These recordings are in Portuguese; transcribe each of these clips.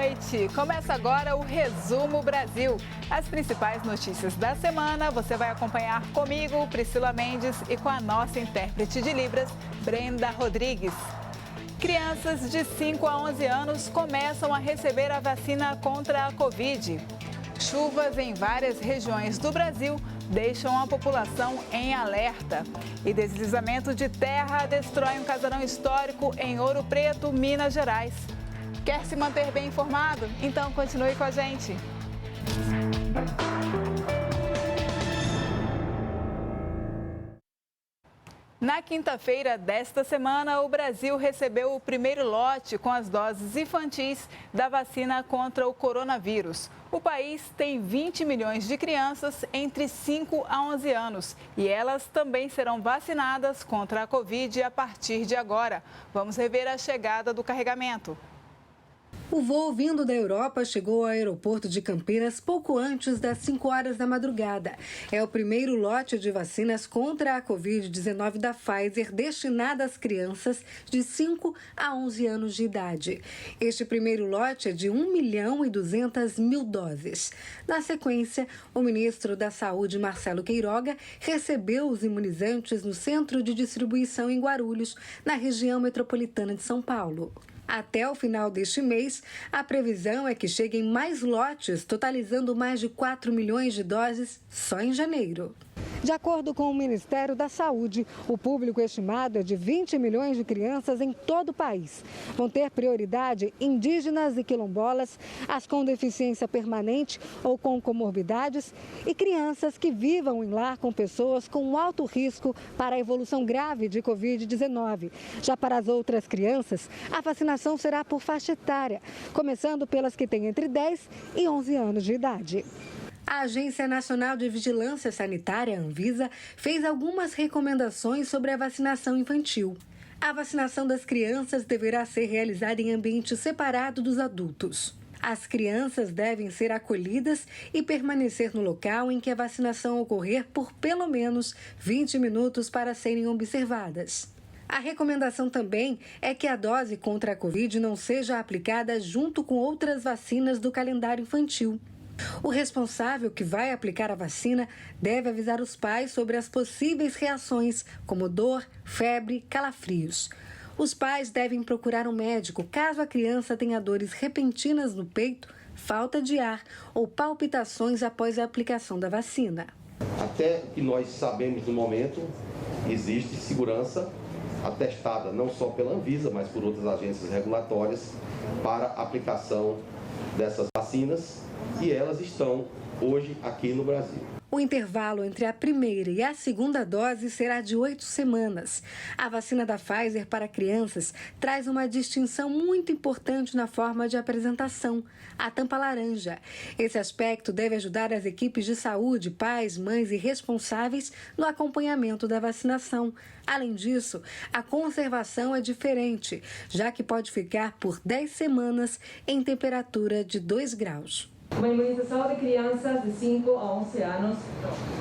noite! Começa agora o Resumo Brasil. As principais notícias da semana você vai acompanhar comigo, Priscila Mendes, e com a nossa intérprete de Libras, Brenda Rodrigues. Crianças de 5 a 11 anos começam a receber a vacina contra a Covid. Chuvas em várias regiões do Brasil deixam a população em alerta. E deslizamento de terra destrói um casarão histórico em Ouro Preto, Minas Gerais. Quer se manter bem informado? Então continue com a gente. Na quinta-feira desta semana, o Brasil recebeu o primeiro lote com as doses infantis da vacina contra o coronavírus. O país tem 20 milhões de crianças entre 5 a 11 anos e elas também serão vacinadas contra a Covid a partir de agora. Vamos rever a chegada do carregamento. O voo vindo da Europa chegou ao aeroporto de Campinas pouco antes das 5 horas da madrugada. É o primeiro lote de vacinas contra a Covid-19 da Pfizer destinada às crianças de 5 a 11 anos de idade. Este primeiro lote é de 1.200.000 doses. Na sequência, o ministro da Saúde, Marcelo Queiroga, recebeu os imunizantes no centro de distribuição em Guarulhos, na região metropolitana de São Paulo. Até o final deste mês, a previsão é que cheguem mais lotes, totalizando mais de 4 milhões de doses só em janeiro. De acordo com o Ministério da Saúde, o público estimado é de 20 milhões de crianças em todo o país. Vão ter prioridade indígenas e quilombolas, as com deficiência permanente ou com comorbidades e crianças que vivam em lar com pessoas com alto risco para a evolução grave de Covid-19. Já para as outras crianças, a vacinação será por faixa etária, começando pelas que têm entre 10 e 11 anos de idade. A Agência Nacional de Vigilância Sanitária, Anvisa, fez algumas recomendações sobre a vacinação infantil. A vacinação das crianças deverá ser realizada em ambiente separado dos adultos. As crianças devem ser acolhidas e permanecer no local em que a vacinação ocorrer por pelo menos 20 minutos para serem observadas. A recomendação também é que a dose contra a Covid não seja aplicada junto com outras vacinas do calendário infantil. O responsável que vai aplicar a vacina deve avisar os pais sobre as possíveis reações, como dor, febre, calafrios. Os pais devem procurar um médico caso a criança tenha dores repentinas no peito, falta de ar ou palpitações após a aplicação da vacina. Até o que nós sabemos no momento, existe segurança atestada não só pela Anvisa, mas por outras agências regulatórias para a aplicação dessas vacinas. E elas estão hoje aqui no Brasil. O intervalo entre a primeira e a segunda dose será de 8 semanas. A vacina da Pfizer para crianças traz uma distinção muito importante na forma de apresentação, a tampa laranja. Esse aspecto deve ajudar as equipes de saúde, pais, mães e responsáveis no acompanhamento da vacinação. Além disso, a conservação é diferente, já que pode ficar por 10 semanas em temperatura de 2 graus. Uma imunização de crianças de 5 a 11 anos.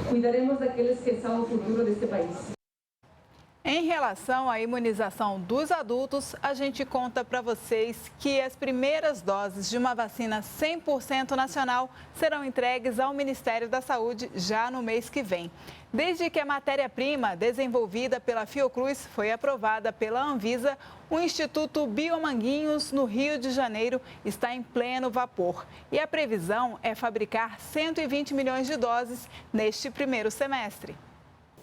Cuidaremos daqueles que são o futuro deste país. Em relação à imunização dos adultos, a gente conta para vocês que as primeiras doses de uma vacina 100% nacional serão entregues ao Ministério da Saúde já no mês que vem. Desde que a matéria-prima desenvolvida pela Fiocruz foi aprovada pela Anvisa, o Instituto Biomanguinhos, no Rio de Janeiro, está em pleno vapor. E a previsão é fabricar 120 milhões de doses neste primeiro semestre.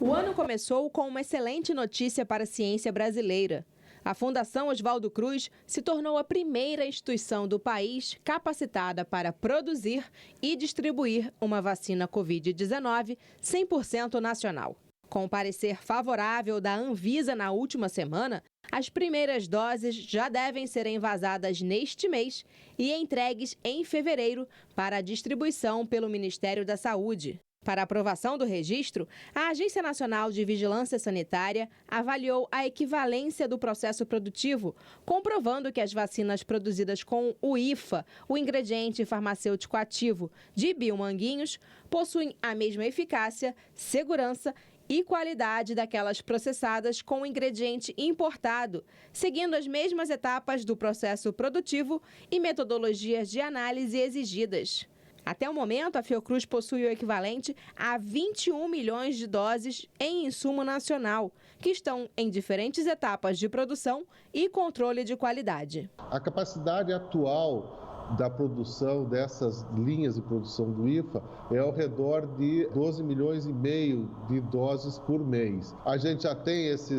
O ano começou com uma excelente notícia para a ciência brasileira. A Fundação Oswaldo Cruz se tornou a primeira instituição do país capacitada para produzir e distribuir uma vacina Covid-19 100% nacional. Com o parecer favorável da Anvisa na última semana, as primeiras doses já devem ser envasadas neste mês e entregues em fevereiro para a distribuição pelo Ministério da Saúde. Para aprovação do registro, a Agência Nacional de Vigilância Sanitária avaliou a equivalência do processo produtivo, comprovando que as vacinas produzidas com o IFA, o ingrediente farmacêutico ativo de Biomanguinhos, possuem a mesma eficácia, segurança e qualidade daquelas processadas com ingrediente importado, seguindo as mesmas etapas do processo produtivo e metodologias de análise exigidas. Até o momento, a Fiocruz possui o equivalente a 21 milhões de doses em insumo nacional, que estão em diferentes etapas de produção e controle de qualidade. A capacidade atual da produção dessas linhas de produção do IFA é ao redor de 12 milhões e meio de doses por mês. A gente já tem essa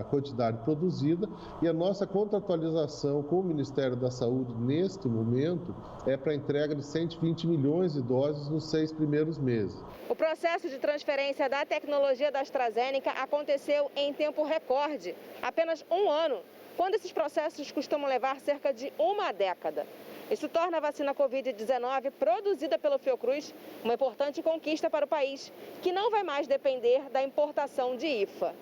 quantidade produzida e a nossa contratualização com o Ministério da Saúde neste momento é para entrega de 120 milhões de doses nos 6 primeiros meses. O processo de transferência da tecnologia da AstraZeneca aconteceu em tempo recorde, apenas 1 ano, quando esses processos costumam levar cerca de 1 década. Isso torna a vacina Covid-19 produzida pelo Fiocruz uma importante conquista para o país, que não vai mais depender da importação de IFA.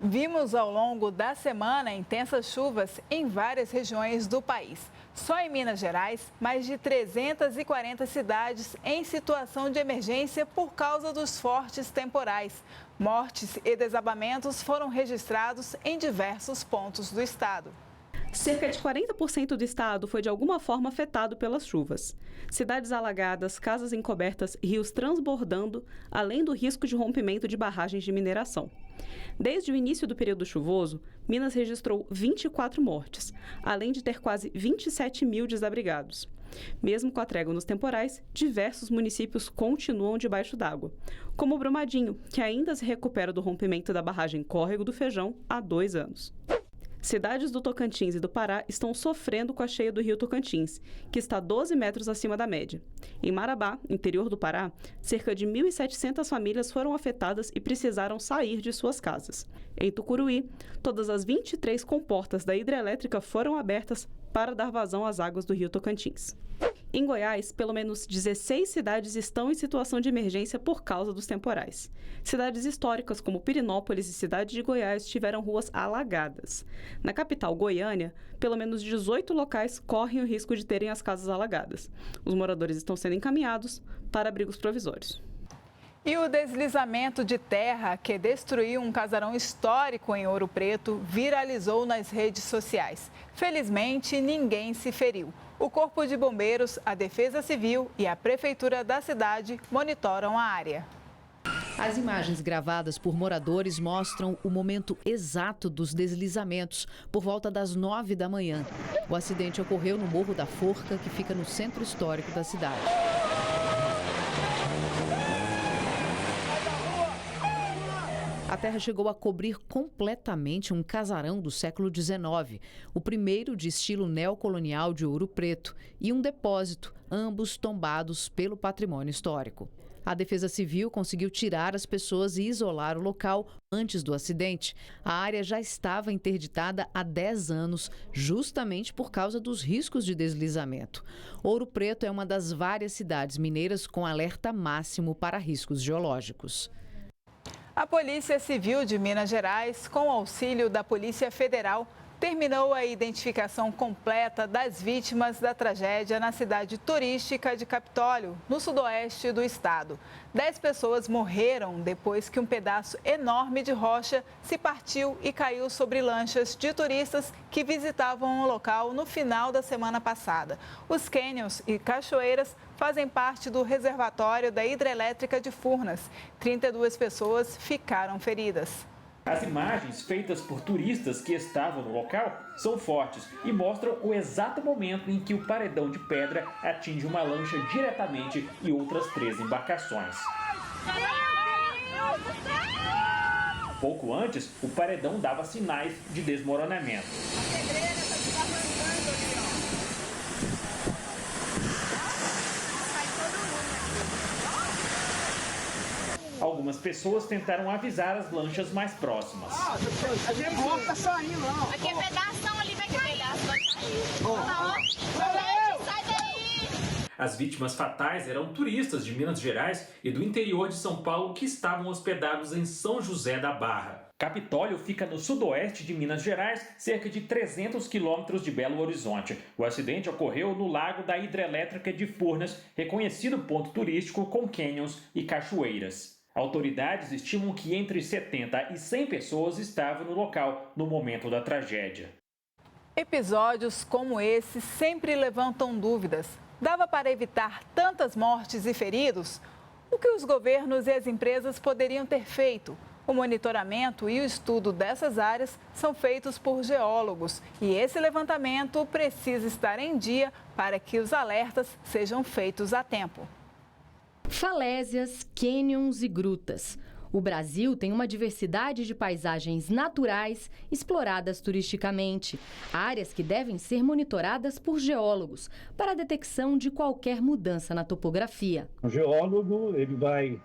Vimos ao longo da semana intensas chuvas em várias regiões do país. Só em Minas Gerais, mais de 340 cidades em situação de emergência por causa dos fortes temporais. Mortes e desabamentos foram registrados em diversos pontos do estado. Cerca de 40% do estado foi de alguma forma afetado pelas chuvas. Cidades alagadas, casas encobertas, rios transbordando, além do risco de rompimento de barragens de mineração. Desde o início do período chuvoso, Minas registrou 24 mortes, além de ter quase 27 mil desabrigados. Mesmo com a trégua nos temporais, diversos municípios continuam debaixo d'água, como Brumadinho, que ainda se recupera do rompimento da barragem Córrego do Feijão há 2 anos. Cidades do Tocantins e do Pará estão sofrendo com a cheia do rio Tocantins, que está 12 metros acima da média. Em Marabá, interior do Pará, cerca de 1.700 famílias foram afetadas e precisaram sair de suas casas. Em Tucuruí, todas as 23 comportas da hidrelétrica foram abertas para dar vazão às águas do rio Tocantins. Em Goiás, pelo menos 16 cidades estão em situação de emergência por causa dos temporais. Cidades históricas como Pirinópolis e Cidade de Goiás tiveram ruas alagadas. Na capital, Goiânia, pelo menos 18 locais correm o risco de terem as casas alagadas. Os moradores estão sendo encaminhados para abrigos provisórios. E o deslizamento de terra que destruiu um casarão histórico em Ouro Preto viralizou nas redes sociais. Felizmente, ninguém se feriu. O Corpo de Bombeiros, a Defesa Civil e a Prefeitura da cidade monitoram a área. As imagens gravadas por moradores mostram o momento exato dos deslizamentos, por volta das 9 da manhã. O acidente ocorreu no Morro da Forca, que fica no centro histórico da cidade. A terra chegou a cobrir completamente um casarão do século XIX, o primeiro de estilo neocolonial de Ouro Preto, e um depósito, ambos tombados pelo patrimônio histórico. A Defesa Civil conseguiu tirar as pessoas e isolar o local antes do acidente. A área já estava interditada há 10 anos, justamente por causa dos riscos de deslizamento. Ouro Preto é uma das várias cidades mineiras com alerta máximo para riscos geológicos. A Polícia Civil de Minas Gerais, com auxílio da Polícia Federal, terminou a identificação completa das vítimas da tragédia na cidade turística de Capitólio, no sudoeste do estado. 10 pessoas morreram depois que um pedaço enorme de rocha se partiu e caiu sobre lanchas de turistas que visitavam o local no final da semana passada. Os cânions e cachoeiras fazem parte do reservatório da hidrelétrica de Furnas. 32 pessoas ficaram feridas. As imagens feitas por turistas que estavam no local são fortes e mostram o exato momento em que o paredão de pedra atinge uma lancha diretamente e outras 3 embarcações. Pouco antes, o paredão dava sinais de desmoronamento. Algumas pessoas tentaram avisar as lanchas mais próximas. Aqui é bom, tá saindo, não. Aqui é pedação ali, vai cair. Sai daí! A As vítimas fatais eram turistas de Minas Gerais e do interior de São Paulo que estavam hospedados em São José da Barra. Capitólio fica no sudoeste de Minas Gerais, cerca de 300 quilômetros de Belo Horizonte. O acidente ocorreu no lago da hidrelétrica de Furnas, reconhecido ponto turístico com cânions e cachoeiras. Autoridades estimam que entre 70 e 100 pessoas estavam no local no momento da tragédia. Episódios como esse sempre levantam dúvidas. Dava para evitar tantas mortes e feridos? O que os governos e as empresas poderiam ter feito? O monitoramento e o estudo dessas áreas são feitos por geólogos e esse levantamento precisa estar em dia para que os alertas sejam feitos a tempo. Falésias, cânions e grutas. O Brasil tem uma diversidade de paisagens naturais exploradas turisticamente, áreas que devem ser monitoradas por geólogos para a detecção de qualquer mudança na topografia. O geólogo ele vai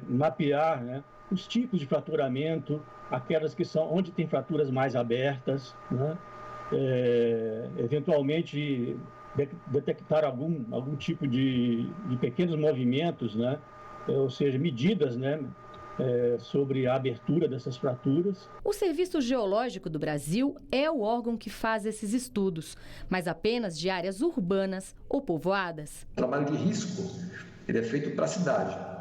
mapear, né, os tipos de fraturamento, aquelas que são onde tem fraturas mais abertas, né, eventualmente detectar algum tipo de pequenos movimentos, né, ou seja, medidas, né, sobre a abertura dessas fraturas. O Serviço Geológico do Brasil é o órgão que faz esses estudos, mas apenas de áreas urbanas ou povoadas. O trabalho de risco ele é feito para a cidade.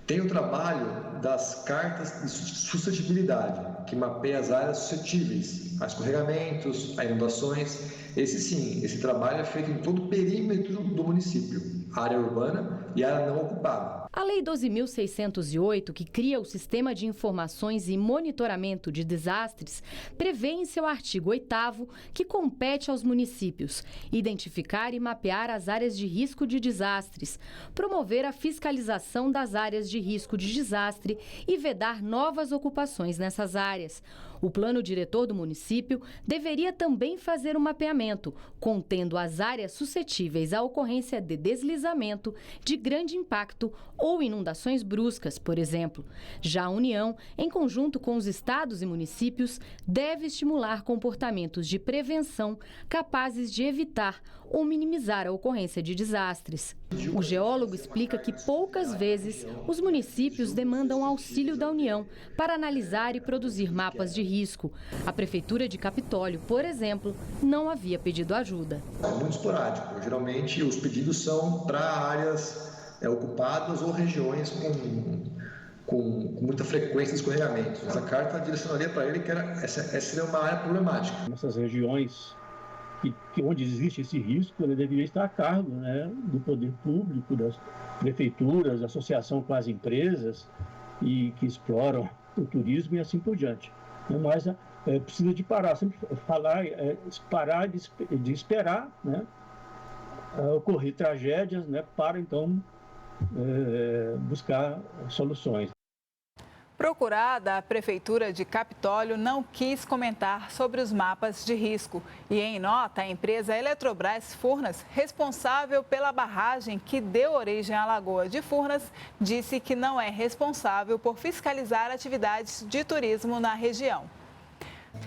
Tem o trabalho das cartas de suscetibilidade, que mapeia as áreas suscetíveis a escorregamentos, a inundações. Esse trabalho é feito em todo o perímetro do município, área urbana e área não ocupada. A Lei 12.608, que cria o Sistema de Informações e Monitoramento de Desastres, prevê em seu artigo 8º que compete aos municípios identificar e mapear as áreas de risco de desastres, promover a fiscalização das áreas de risco de desastre e vedar novas ocupações nessas áreas. O plano diretor do município deveria também fazer um mapeamento, contendo as áreas suscetíveis à ocorrência de deslizamento de grande impacto ou inundações bruscas, por exemplo. Já a União, em conjunto com os estados e municípios, deve estimular comportamentos de prevenção capazes de evitar ou minimizar a ocorrência de desastres. O geólogo explica que poucas vezes os municípios demandam auxílio da União para analisar e produzir mapas de risco. A Prefeitura de Capitólio, por exemplo, não havia pedido ajuda. É muito esporádico. Geralmente os pedidos são para áreas ocupadas ou regiões com muita frequência de escorregamentos. Essa carta direcionaria para ele que essa seria uma área problemática. Nessas regiões onde existe esse risco, ele deveria estar a cargo, né, do poder público, das prefeituras, da associação com as empresas e que exploram o turismo e assim por diante. Mas precisa de parar, sempre parar de esperar, né, ocorrer tragédias, né, para então buscar soluções. Procurada, a Prefeitura de Capitólio não quis comentar sobre os mapas de risco. E em nota, a empresa Eletrobras Furnas, responsável pela barragem que deu origem à Lagoa de Furnas, disse que não é responsável por fiscalizar atividades de turismo na região.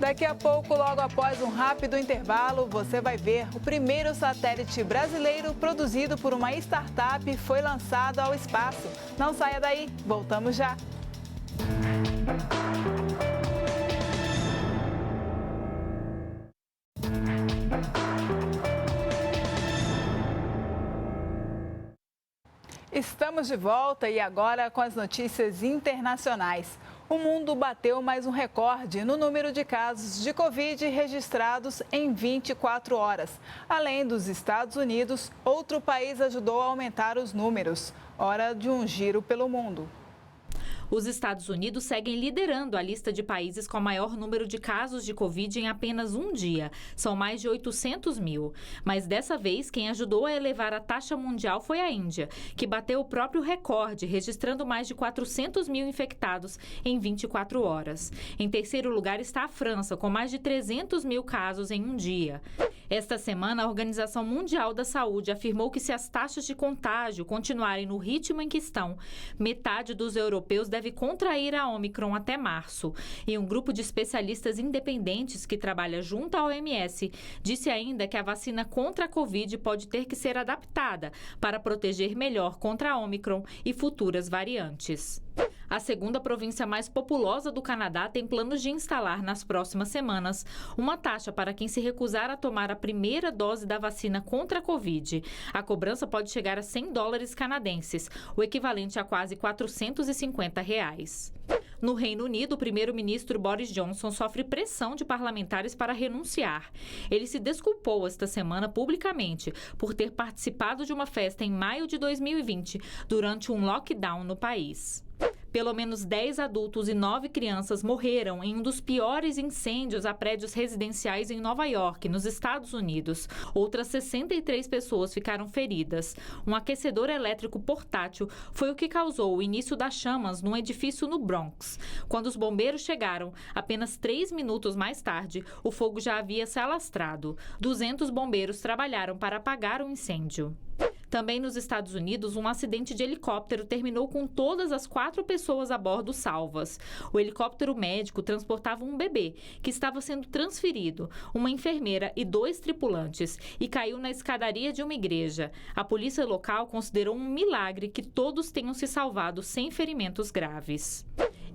Daqui a pouco, logo após um rápido intervalo, você vai ver o primeiro satélite brasileiro produzido por uma startup foi lançado ao espaço. Não saia daí, voltamos já. Estamos de volta e agora com as notícias internacionais. O mundo bateu mais um recorde no número de casos de Covid registrados em 24 horas. Além dos Estados Unidos, outro país ajudou a aumentar os números. Hora de um giro pelo mundo. Os Estados Unidos seguem liderando a lista de países com maior número de casos de Covid em apenas um dia. São mais de 800 mil. Mas dessa vez, quem ajudou a elevar a taxa mundial foi a Índia, que bateu o próprio recorde, registrando mais de 400 mil infectados em 24 horas. Em terceiro lugar está a França, com mais de 300 mil casos em um dia. Esta semana, a Organização Mundial da Saúde afirmou que se as taxas de contágio continuarem no ritmo em que estão, metade dos europeus deve contrair a Ômicron até março. E um grupo de especialistas independentes que trabalha junto à OMS disse ainda que a vacina contra a Covid pode ter que ser adaptada para proteger melhor contra a Ômicron e futuras variantes. A segunda província mais populosa do Canadá tem planos de instalar nas próximas semanas uma taxa para quem se recusar a tomar a primeira dose da vacina contra a Covid. A cobrança pode chegar a $100 canadenses, o equivalente a quase R$450. No Reino Unido, o primeiro-ministro Boris Johnson sofre pressão de parlamentares para renunciar. Ele se desculpou esta semana publicamente por ter participado de uma festa em maio de 2020, durante um lockdown no país. Pelo menos 10 adultos e 9 crianças morreram em um dos piores incêndios a prédios residenciais em Nova York, nos Estados Unidos. Outras 63 pessoas ficaram feridas. Um aquecedor elétrico portátil foi o que causou o início das chamas num edifício no Bronx. Quando os bombeiros chegaram, apenas 3 minutos mais tarde, o fogo já havia se alastrado. 200 bombeiros trabalharam para apagar o incêndio. Também nos Estados Unidos, um acidente de helicóptero terminou com todas as 4 pessoas a bordo salvas. O helicóptero médico transportava um bebê que estava sendo transferido, uma enfermeira e 2 tripulantes, e caiu na escadaria de uma igreja. A polícia local considerou um milagre que todos tenham se salvado sem ferimentos graves.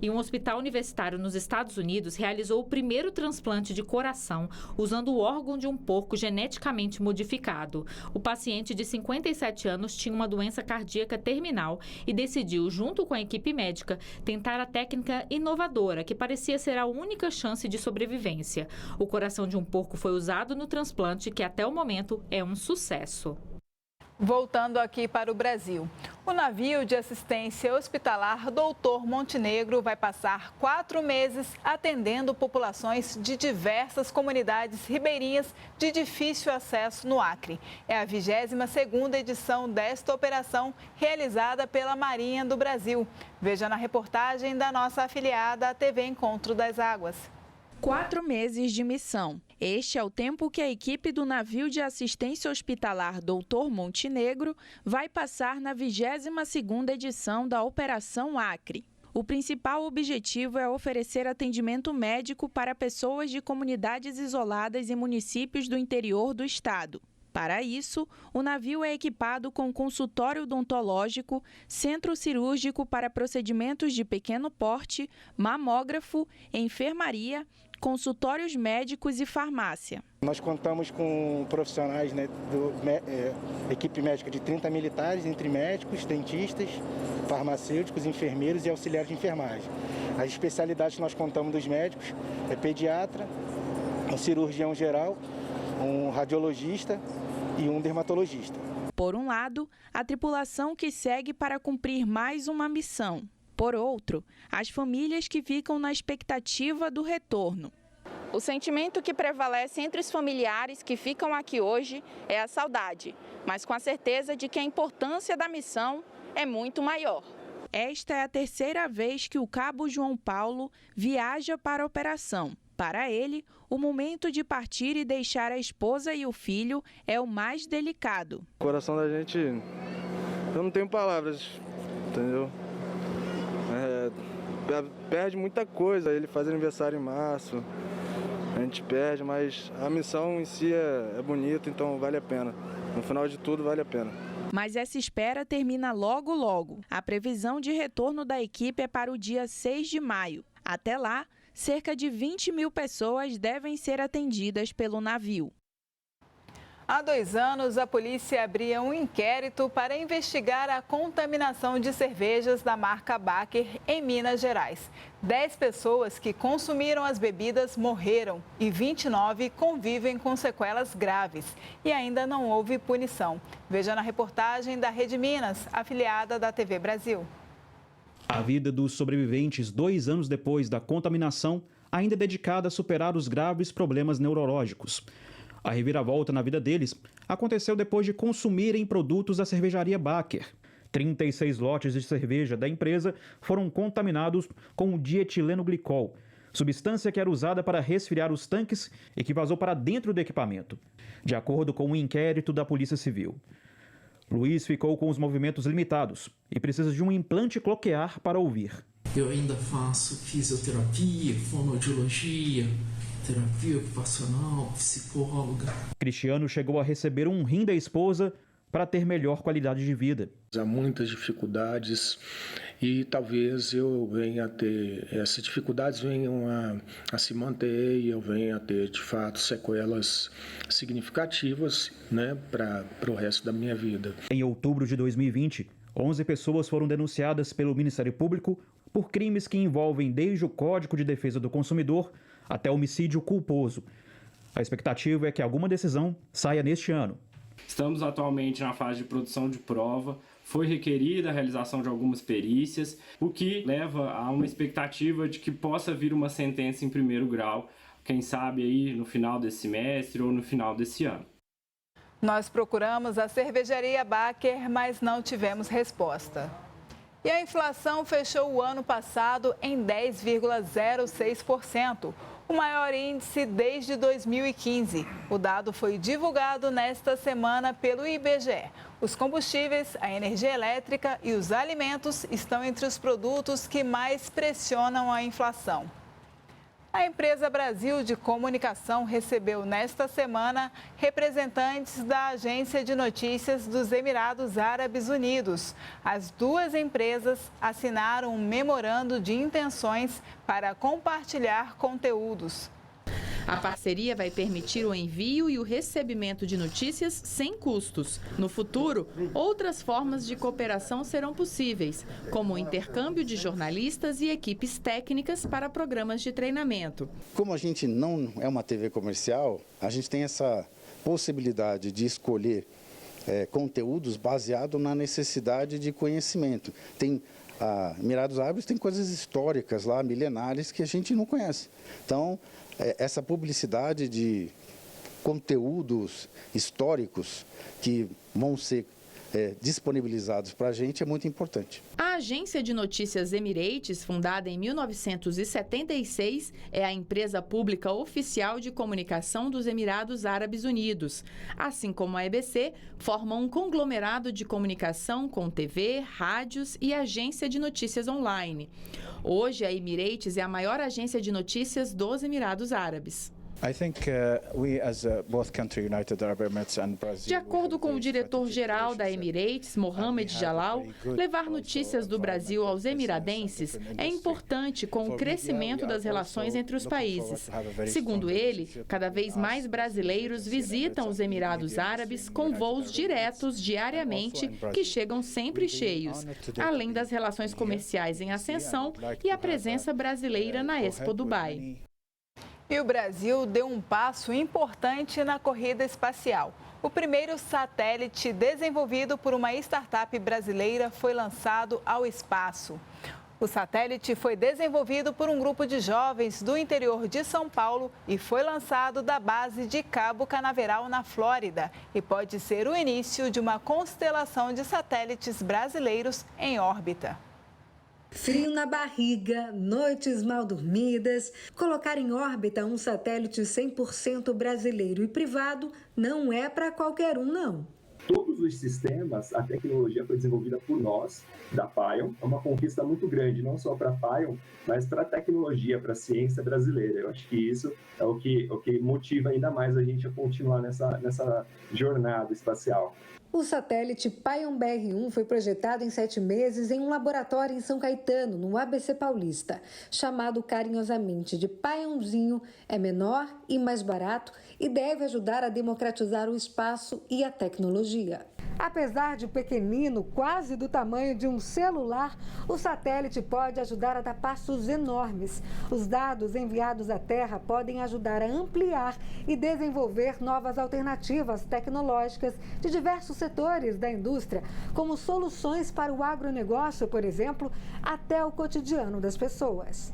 E um hospital universitário nos Estados Unidos realizou o primeiro transplante de coração usando o órgão de um porco geneticamente modificado. O paciente de 57 anos tinha uma doença cardíaca terminal e decidiu, junto com a equipe médica, tentar a técnica inovadora que parecia ser a única chance de sobrevivência. O coração de um porco foi usado no transplante, que até o momento é um sucesso. Voltando aqui para o Brasil, o navio de assistência hospitalar Doutor Montenegro vai passar 4 meses atendendo populações de diversas comunidades ribeirinhas de difícil acesso no Acre. É a 22ª edição desta operação realizada pela Marinha do Brasil. Veja na reportagem da nossa afiliada, a TV Encontro das Águas. 4 meses de missão. Este é o tempo que a equipe do navio de assistência hospitalar Doutor Montenegro vai passar na 22ª edição da Operação Acre. O principal objetivo é oferecer atendimento médico para pessoas de comunidades isoladas em municípios do interior do estado. Para isso, o navio é equipado com consultório odontológico, centro cirúrgico para procedimentos de pequeno porte, mamógrafo, enfermaria, consultórios médicos e farmácia. Nós contamos com profissionais, equipe médica de 30 militares, entre médicos, dentistas, farmacêuticos, enfermeiros e auxiliares de enfermagem. As especialidades que nós contamos dos médicos é pediatra, um cirurgião geral, um radiologista e um dermatologista. Por um lado, a tripulação que segue para cumprir mais uma missão. Por outro, as famílias que ficam na expectativa do retorno. O sentimento que prevalece entre os familiares que ficam aqui hoje é a saudade, mas com a certeza de que a importância da missão é muito maior. Esta é a 3ª vez que o Cabo João Paulo viaja para a operação. Para ele, o momento de partir e deixar a esposa e o filho é o mais delicado. O coração da gente, eu não tenho palavras, entendeu? Perde muita coisa, ele faz aniversário em março, a gente perde, mas a missão em si é bonita, então vale a pena. No final de tudo, vale a pena. Mas essa espera termina logo, logo. A previsão de retorno da equipe é para o dia 6 de maio. Até lá, cerca de 20 mil pessoas devem ser atendidas pelo navio. Há 2 anos, a polícia abria um inquérito para investigar a contaminação de cervejas da marca Baker em Minas Gerais. 10 pessoas que consumiram as bebidas morreram e 29 convivem com sequelas graves. E ainda não houve punição. Veja na reportagem da Rede Minas, afiliada da TV Brasil. A vida dos sobreviventes 2 anos depois da contaminação ainda é dedicada a superar os graves problemas neurológicos. A reviravolta na vida deles aconteceu depois de consumirem produtos da cervejaria Baker. 36 lotes de cerveja da empresa foram contaminados com o dietilenoglicol, substância que era usada para resfriar os tanques e que vazou para dentro do equipamento. de acordo com um inquérito da Polícia Civil. Luiz ficou com os movimentos limitados e precisa de um implante cloquear para ouvir. Eu ainda faço fisioterapia, fonoaudiologia, terapia ocupacional, psicóloga. Cristiano chegou a receber um rim da esposa para ter melhor qualidade de vida. Há muitas dificuldades e talvez eu venha a ter, essas dificuldades venham a se manter e eu venha a ter, de fato, sequelas significativas, né, para o resto da minha vida. Em outubro de 2020, 11 pessoas foram denunciadas pelo Ministério Público por crimes que envolvem desde o Código de Defesa do Consumidor até homicídio culposo. A expectativa é que alguma decisão saia neste ano. Estamos atualmente na fase de produção de prova. Foi requerida a realização de algumas perícias, o que leva a uma expectativa de que possa vir uma sentença em primeiro grau, quem sabe aí no final desse semestre ou no final desse ano. Nós procuramos a cervejaria Baker, mas não tivemos resposta. E a inflação fechou o ano passado em 10,06%, o maior índice desde 2015. O dado foi divulgado nesta semana pelo IBGE. Os combustíveis, a energia elétrica e os alimentos estão entre os produtos que mais pressionam a inflação. A empresa Brasil de Comunicação recebeu nesta semana representantes da agência de notícias dos Emirados Árabes Unidos. As duas empresas assinaram um memorando de intenções para compartilhar conteúdos. A parceria vai permitir o envio e o recebimento de notícias sem custos. No futuro, outras formas de cooperação serão possíveis, como o intercâmbio de jornalistas e equipes técnicas para programas de treinamento. Como a gente não é uma TV comercial, a gente tem essa possibilidade de escolher conteúdos baseado na necessidade de conhecimento. Emirados Árabes tem coisas históricas lá, milenares, que a gente não conhece. Então, essa publicidade de conteúdos históricos que vão ser disponibilizados para a gente é muito importante. A agência de notícias Emirates, fundada em 1976, é a empresa pública oficial de comunicação dos Emirados Árabes Unidos. Assim como a EBC, formam um conglomerado de comunicação com TV, rádios e agência de notícias online. Hoje, a Emirates é a maior agência de notícias dos Emirados Árabes. De acordo com o diretor-geral da Emirates, Mohamed Jalal, levar notícias do Brasil aos emiradenses é importante com o crescimento das relações entre os países. Segundo ele, cada vez mais brasileiros visitam os Emirados Árabes com voos diretos diariamente que chegam sempre cheios, além das relações comerciais em ascensão e a presença brasileira na Expo Dubai. E o Brasil deu um passo importante na corrida espacial. O primeiro satélite desenvolvido por uma startup brasileira foi lançado ao espaço. O satélite foi desenvolvido por um grupo de jovens do interior de São Paulo e foi lançado da base de Cabo Canaveral, na Flórida, e pode ser o início de uma constelação de satélites brasileiros em órbita. Frio na barriga, noites mal dormidas, colocar em órbita um satélite 100% brasileiro e privado não é para qualquer um, não. Todos os sistemas, a tecnologia foi desenvolvida por nós, da Pion. É uma conquista muito grande, não só para a Pion, mas para a tecnologia, para a ciência brasileira. Eu acho que isso é o que motiva ainda mais a gente a continuar nessa jornada espacial. O satélite Pion BR-1 foi projetado em 7 meses em um laboratório em São Caetano, no ABC Paulista. Chamado carinhosamente de Pionzinho, é menor e mais barato e deve ajudar a democratizar o espaço e a tecnologia. Apesar de pequenino, quase do tamanho de um celular, o satélite pode ajudar a dar passos enormes. Os dados enviados à Terra podem ajudar a ampliar e desenvolver novas alternativas tecnológicas de diversos setores da indústria, como soluções para o agronegócio, por exemplo, até o cotidiano das pessoas.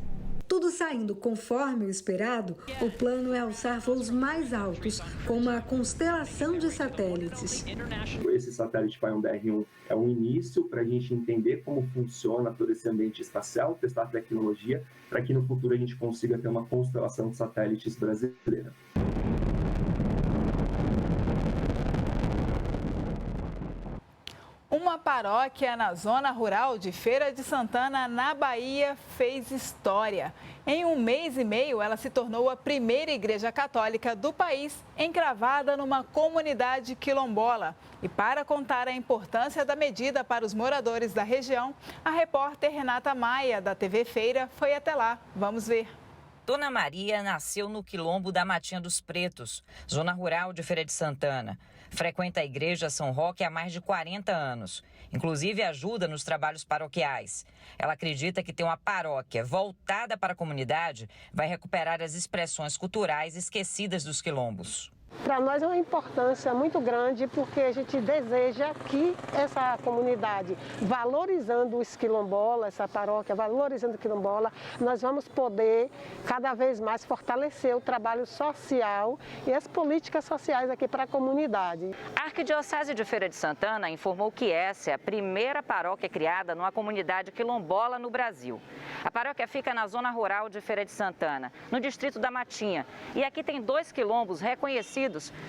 Tudo saindo conforme o esperado, o plano é alçar voos mais altos, com uma constelação de satélites. Esse satélite Pion BR-1 é um início para a gente entender como funciona todo esse ambiente espacial, testar tecnologia, para que no futuro a gente consiga ter uma constelação de satélites brasileira. Uma paróquia na zona rural de Feira de Santana, na Bahia, fez história. Em 1 mês e meio, ela se tornou a primeira igreja católica do país encravada numa comunidade quilombola. E para contar a importância da medida para os moradores da região, a repórter Renata Maia, da TV Feira, foi até lá. Vamos ver. Dona Maria nasceu no quilombo da Matinha dos Pretos, zona rural de Feira de Santana. Frequenta a igreja São Roque há mais de 40 anos. Inclusive ajuda nos trabalhos paroquiais. Ela acredita que ter uma paróquia voltada para a comunidade vai recuperar as expressões culturais esquecidas dos quilombos. Para nós é uma importância muito grande porque a gente deseja que essa comunidade, valorizando os quilombolas, essa paróquia, valorizando o quilombola, nós vamos poder cada vez mais fortalecer o trabalho social e as políticas sociais aqui para a comunidade. A Arquidiocese de Feira de Santana informou que essa é a primeira paróquia criada numa comunidade quilombola no Brasil. A paróquia fica na zona rural de Feira de Santana, no distrito da Matinha. E aqui tem 2 quilombos reconhecidos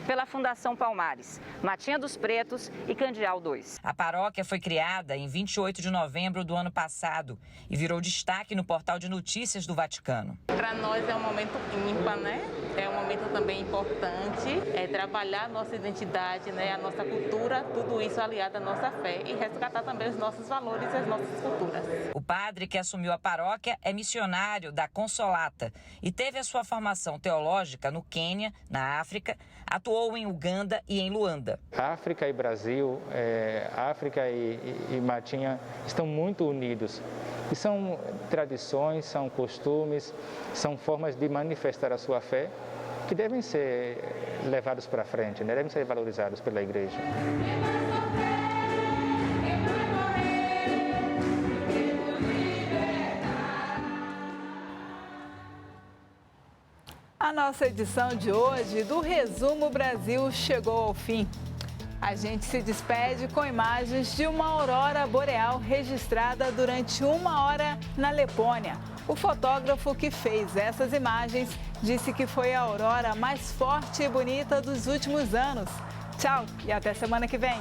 pela Fundação Palmares, Matinha dos Pretos e Candial 2. A paróquia foi criada em 28 de novembro do ano passado e virou destaque no portal de notícias do Vaticano. Para nós é um momento ímpar, né? É um momento também importante, trabalhar a nossa identidade, né? A nossa cultura, tudo isso aliado à nossa fé e resgatar também os nossos valores e as nossas culturas. O padre que assumiu a paróquia é missionário da Consolata e teve a sua formação teológica no Quênia, na África, atuou em Uganda e em Luanda. África e Brasil, África e Matinha estão muito unidos. E são tradições, são costumes, são formas de manifestar a sua fé que devem ser levados para frente, né? Devem ser valorizados pela igreja. A nossa edição de hoje do Resumo Brasil chegou ao fim. A gente se despede com imagens de uma aurora boreal registrada durante 1 hora na Letônia. O fotógrafo que fez essas imagens disse que foi a aurora mais forte e bonita dos últimos anos. Tchau e até semana que vem.